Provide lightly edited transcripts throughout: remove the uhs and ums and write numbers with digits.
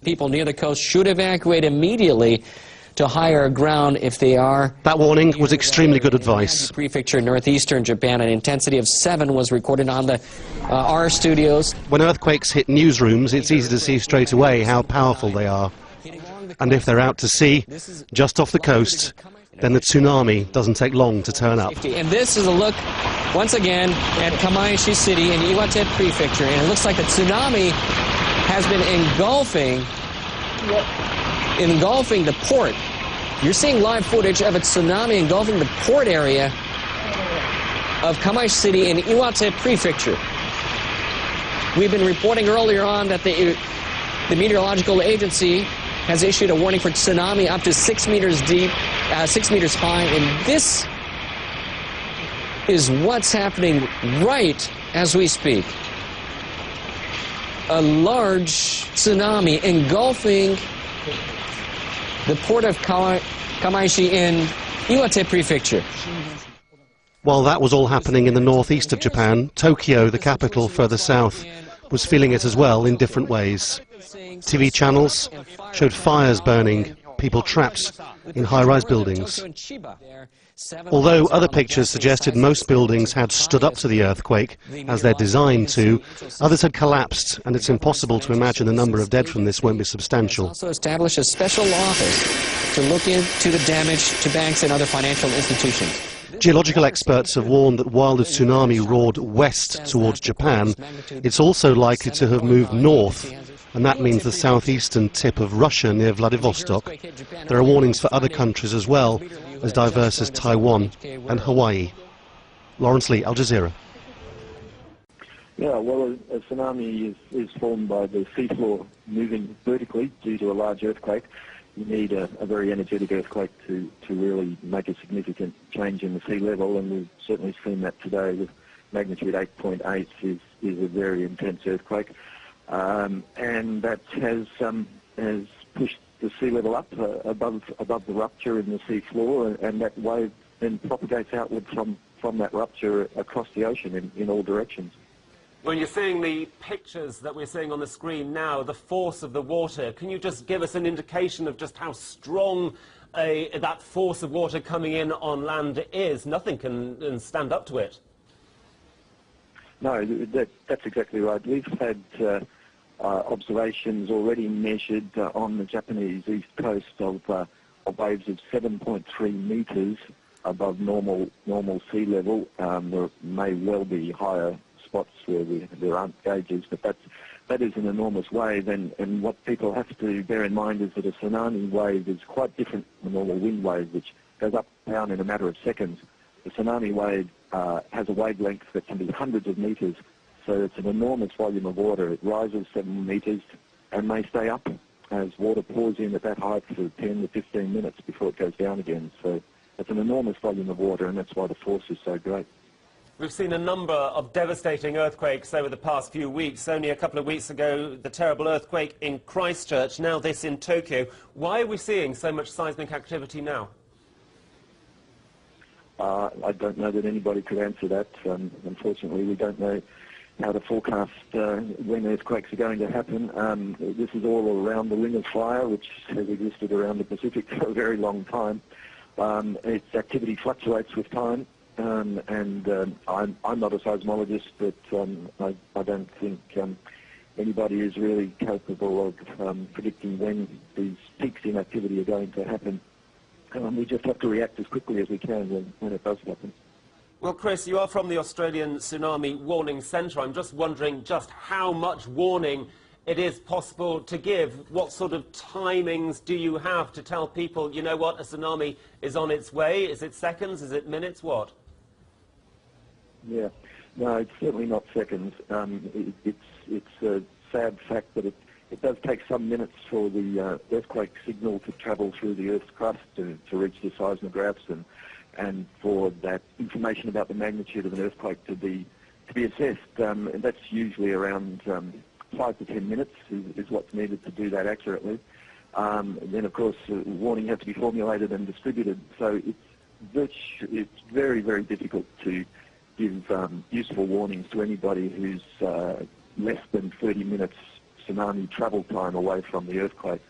People near the coast should evacuate immediately to higher ground if they are. That warning was extremely good advice. Prefecture, northeastern Japan, an intensity of 7 was recorded on the R studios. When earthquakes hit newsrooms, it's easy to see straight away how powerful they are. And if they're out to sea, just off the coast, then the tsunami doesn't take long to turn up. And this is a look, once again, at Kamaishi City in Iwate Prefecture, and it looks like the tsunami has been engulfing the port. You're seeing live footage of a tsunami engulfing the port area of Kamaishi City in Iwate Prefecture. We've been reporting earlier on that the meteorological agency has issued a warning for tsunami up to 6 meters deep, 6 meters high, and this is what's happening right as we speak. A large tsunami engulfing the port of Kamaishi in Iwate Prefecture. While that was all happening in the northeast of Japan, Tokyo, the capital further south, was feeling it as well in different ways. TV channels showed fires burning, people trapped in high-rise buildings. Although other pictures suggested most buildings had stood up to the earthquake, as they're designed to, others had collapsed, and it's impossible to imagine the number of dead from this won't be substantial. Also established a special office to look into the damage to banks and other financial institutions. Geological experts have warned that while the tsunami roared west towards Japan, it's also likely to have moved north, and that means the southeastern tip of Russia near Vladivostok. There are warnings for other countries as well, as diverse as Taiwan and Hawaii. Lawrence Lee, Al Jazeera. Yeah, well, a tsunami is formed by the seafloor moving vertically due to a large earthquake. You need a very energetic earthquake to really make a significant change in the sea level, and we've certainly seen that today with magnitude 8.8 is a very intense earthquake. And that has pushed the sea level up above the rupture in the sea floor, and that wave then propagates outward from that rupture across the ocean in all directions. When you're seeing the pictures that we're seeing on the screen now, the force of the water, can you just give us an indication of just how strong that force of water coming in on land is? Nothing can stand up to it. No, that's exactly right. We've had observations already measured on the Japanese east coast of waves of 7.3 metres above normal sea level. There may well be higher spots where there aren't gauges, but that is an enormous wave, and what people have to bear in mind is that a tsunami wave is quite different from a normal wind wave, which goes up and down in a matter of seconds. The tsunami wave has a wavelength that can be hundreds of metres, so it's an enormous volume of water. It rises 7 metres and may stay up as water pours in at that height for 10 to 15 minutes before it goes down again. So it's an enormous volume of water, and that's why the force is so great. We've seen a number of devastating earthquakes over the past few weeks. Only a couple of weeks ago, the terrible earthquake in Christchurch, now this in Tokyo. Why are we seeing so much seismic activity now? I don't know that anybody could answer that. Unfortunately, we don't know how to forecast when earthquakes are going to happen. This is all around the Ring of Fire, which has existed around the Pacific for a very long time. Its activity fluctuates with time. I'm not a seismologist, but I don't think anybody is really capable of predicting when these peaks in activity are going to happen. We just have to react as quickly as we can when it does happen. Well, Chris, you are from the Australian Tsunami Warning Centre. I'm just wondering just how much warning it is possible to give. What sort of timings do you have to tell people, you know what, a tsunami is on its way? Is it seconds? Is it minutes? What? Yeah, no, it's certainly not seconds. It's a sad fact that it does take some minutes for the earthquake signal to travel through the Earth's crust to reach the seismographs and for that information about the magnitude of an earthquake to be assessed. And that's usually around 5 to 10 minutes is what's needed to do that accurately. Then, of course, warning has to be formulated and distributed. So it's very, very difficult to give useful warnings to anybody who's less than 30 minutes tsunami travel time away from the earthquake.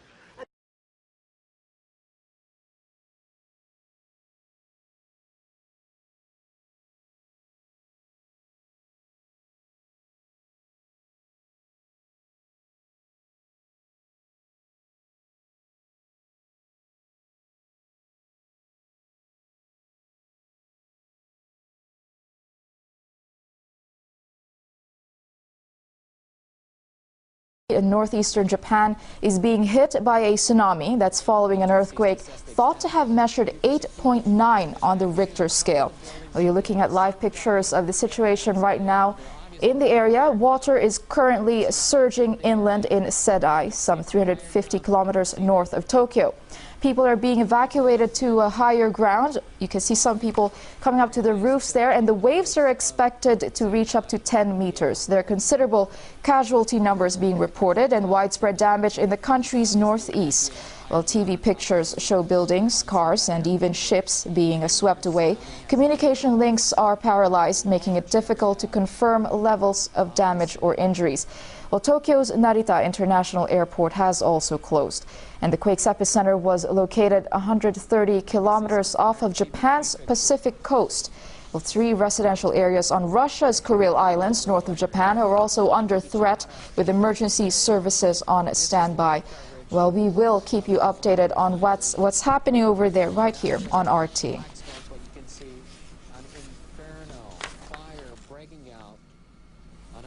In northeastern Japan is being hit by a tsunami that's following an earthquake thought to have measured 8.9 on the Richter scale. Well, you're looking at live pictures of the situation right now. In the area, water is currently surging inland in Sedai, some 350 kilometers north of Tokyo. People are being evacuated to a higher ground. You can see some people coming up to the roofs there, and the waves are expected to reach up to 10 meters. There are considerable casualty numbers being reported and widespread damage in the country's northeast. Well, TV pictures show buildings, cars, and even ships being swept away. Communication links are paralyzed, making it difficult to confirm levels of damage or injuries. Well, Tokyo's Narita International Airport has also closed, and the quake's epicenter was located 130 kilometers off of Japan's Pacific coast. Well, 3 residential areas on Russia's Kuril Islands, north of Japan, are also under threat, with emergency services on standby. Well, we will keep you updated on what's happening over there right here on RT.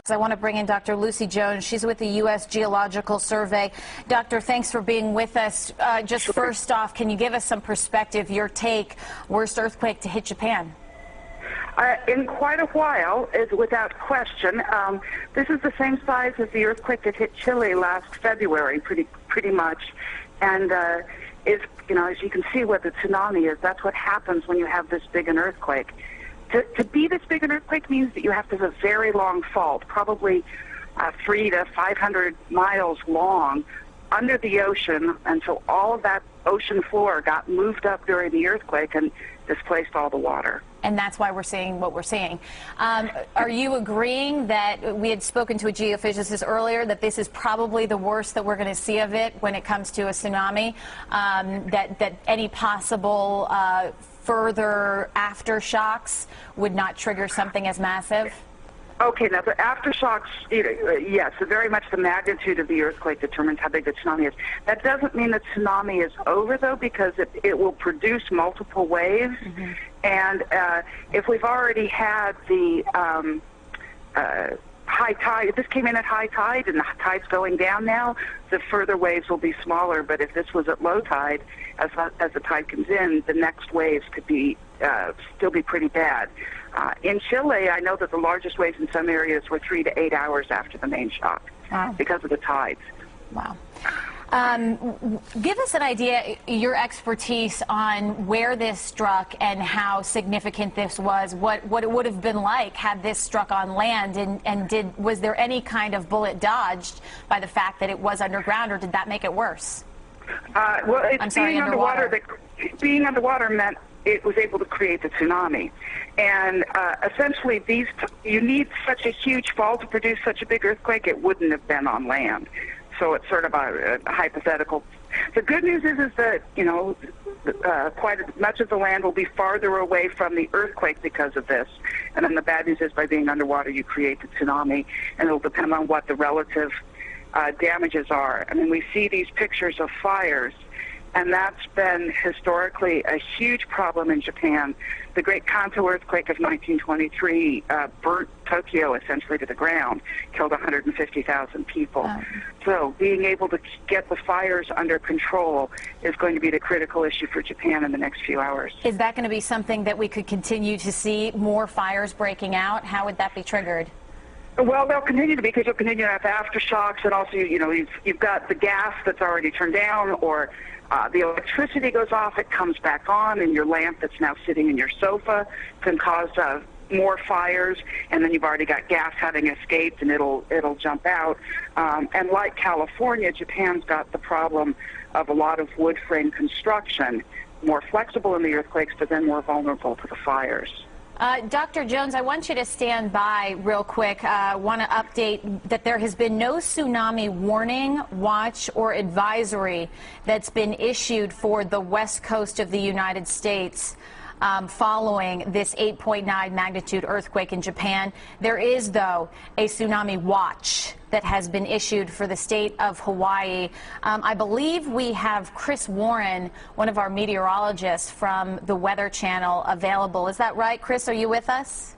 I want to bring in Dr. Lucy Jones. She's with the U.S. Geological Survey. Doctor, thanks for being with us. Just first off, can you give us some perspective, your take, worst earthquake to hit Japan? In quite a while, without question. This is the same size as the earthquake that hit Chile last February, pretty much. And as you can see what the tsunami is, that's what happens when you have this big an earthquake. To be this big an earthquake means that you have to have a very long fault, probably 300 to 500 miles long, under the ocean, and so all of that ocean floor got moved up during the earthquake and displaced all the water. And that's why we're seeing what we're seeing. Are you agreeing that we had spoken to a geophysicist earlier that this is probably the worst that we're going to see of it when it comes to a tsunami, that any possible further aftershocks would not trigger something as massive? Okay, now the aftershocks, yes, very much the magnitude of the earthquake determines how big the tsunami is. That doesn't mean the tsunami is over, though, because it will produce multiple waves. Mm-hmm. And if we've already had the high tide, if this came in at high tide and the tide's going down now, the further waves will be smaller. But if this was at low tide, as the tide comes in, the next waves could be still be pretty bad. In Chile, I know that the largest waves in some areas were 3 to 8 hours after the main shock. Wow. Because of the tides. Wow. Give us an idea, your expertise on where this struck and how significant this was, what it would have been like had this struck on land, and was there any kind of bullet dodged by the fact that it was underground, or did that make it worse? Well, being underwater meant it was able to create the tsunami. And essentially, you need such a huge fall to produce such a big earthquake, it wouldn't have been on land. So it's sort of a hypothetical. The good news is that, quite much of the land will be farther away from the earthquake because of this. And then the bad news is by being underwater, you create the tsunami, and it'll depend on what the relative damages are. I mean, we see these pictures of fires, and that's been historically a huge problem in Japan. The Great Kanto earthquake of 1923 burnt Tokyo essentially to the ground, killed 150,000 people. Wow. So being able to get the fires under control is going to be the critical issue for Japan in the next few hours. Is that going to be something that we could continue to see, more fires breaking out? How would that be triggered? Well, they'll continue to be, because you'll continue to have aftershocks, and also, you've got the gas that's already turned down, or the electricity goes off, it comes back on, and your lamp that's now sitting in your sofa can cause more fires, and then you've already got gas having escaped, and it'll jump out. And like California, Japan's got the problem of a lot of wood frame construction, more flexible in the earthquakes, but then more vulnerable to the fires. Dr. Jones, I want you to stand by real quick. I want to update that there has been no tsunami warning, watch, or advisory that's been issued for the west coast of the United States following this 8.9 magnitude earthquake in Japan. There is, though, a tsunami watch that has been issued for the state of Hawaii. I believe we have Chris Warren, one of our meteorologists from the Weather Channel, available. Is that right, Chris? Are you with us?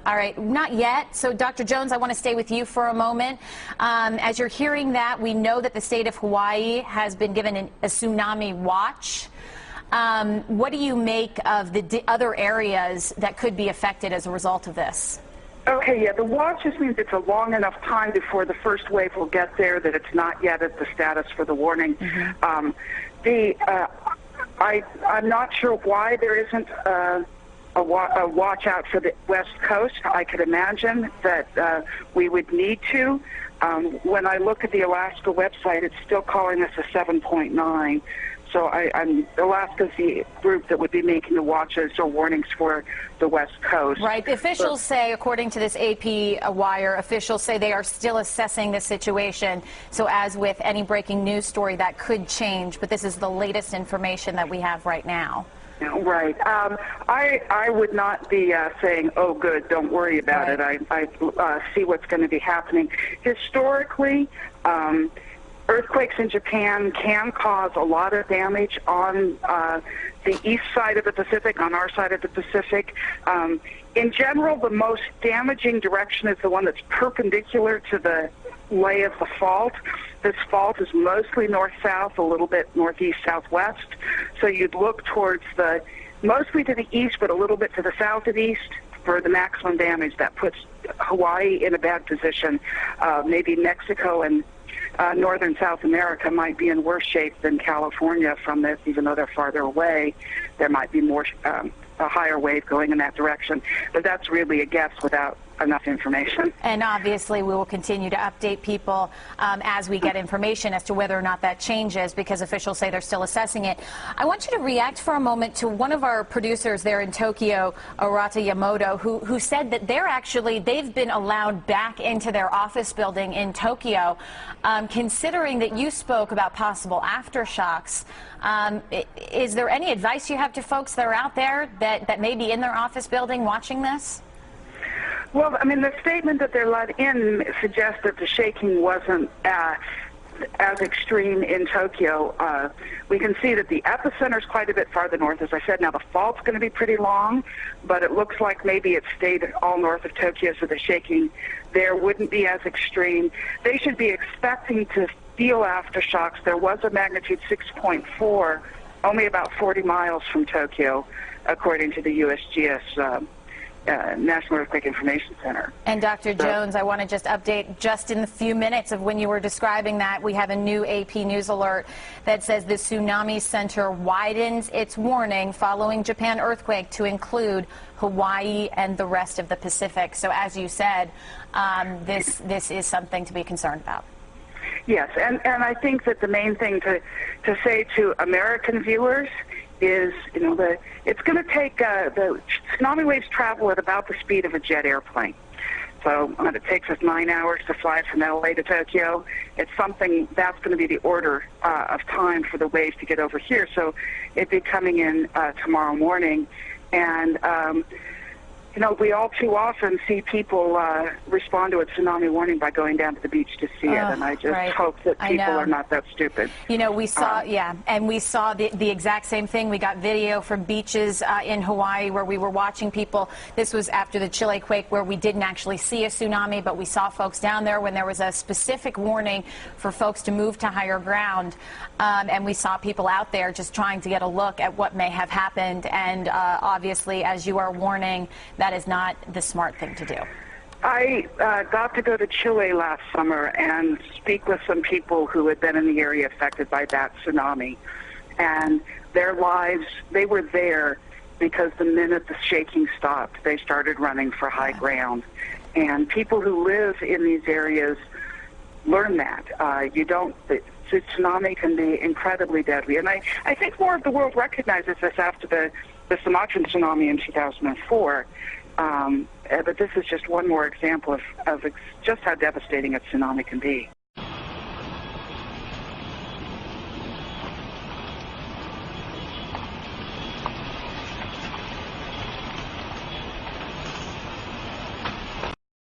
All right, not yet. So, Dr. Jones, I want to stay with you for a moment. As you're hearing that, we know that the state of Hawaii has been given a tsunami watch. What do you make of the other areas that could be affected as a result of this? Okay, yeah, the watch just means it's a long enough time before the first wave will get there that it's not yet at the status for the warning. Mm-hmm. I'm not sure why there isn't a watch out for the West Coast. I could imagine that we would need to. When I look at the Alaska website, it's still calling us a 7.9. So Alaska's the group that would be making the watches or warnings for the West Coast. Right. The officials say, according to this AP wire, officials say they are still assessing the situation. So as with any breaking news story, that could change. But this is the latest information that we have right now. Right. I would not be saying, oh, good, don't worry about it. I see what's going to be happening. Historically, earthquakes in Japan can cause a lot of damage on the east side of the Pacific, on our side of the Pacific. In general, the most damaging direction is the one that's perpendicular to the lay of the fault. This fault is mostly north-south, a little bit northeast-southwest. So you'd look towards mostly to the east, but a little bit to the south and east for the maximum damage. That puts Hawaii in a bad position. Maybe Mexico and northern South America might be in worse shape than California from this, even though they're farther away. There might be more a higher wave going in that direction. But that's really a guess without enough information. And obviously we will continue to update people as we get information as to whether or not that changes, because officials say they're still assessing it. I want you to react for a moment to one of our producers there in Tokyo, Arata Yamoto, who said that they've been allowed back into their office building in Tokyo, considering that you spoke about possible aftershocks. Is there any advice you have to folks that are out there that may be in their office building watching this? Well, I mean, the statement that they're let in suggests that the shaking wasn't as extreme in Tokyo. We can see that the epicenter is quite a bit farther north, as I said. Now, the fault's going to be pretty long, but it looks like maybe it stayed all north of Tokyo, so the shaking there wouldn't be as extreme. They should be expecting to feel aftershocks. There was a magnitude 6.4, only about 40 miles from Tokyo, according to the USGS National Earthquake Information Center. And Dr. Jones, I want to just update, just in the few minutes of when you were describing that, we have a new AP News alert that says the Tsunami Center widens its warning following Japan earthquake to include Hawaii and the rest of the Pacific. So as you said, this is something to be concerned about. Yes, and I think that the main thing to say to American viewers is, it's going to take, the tsunami waves travel at about the speed of a jet airplane. So it takes us 9 hours to fly from LA to Tokyo. It's something that's going to be the order of time for the waves to get over here. So it'd be coming in tomorrow morning. And, we all too often see people respond to a tsunami warning by going down to the beach to see it, and I just hope that people are not that stupid. We saw, and we saw the exact same thing. We got video from beaches in Hawaii where we were watching people. This was after the Chile quake, where we didn't actually see a tsunami, but we saw folks down there when there was a specific warning for folks to move to higher ground, and we saw people out there just trying to get a look at what may have happened, and obviously, as you are warning, that is not the smart thing to do. I got to go to Chile last summer and speak with some people who had been in the area affected by that tsunami. And their lives, they were there because the minute the shaking stopped, they started running for high ground. And people who live in these areas learn that. The tsunami can be incredibly deadly. And I think more of the world recognizes this after the the Sumatran tsunami in 2004. But this is just one more example of just how devastating a tsunami can be.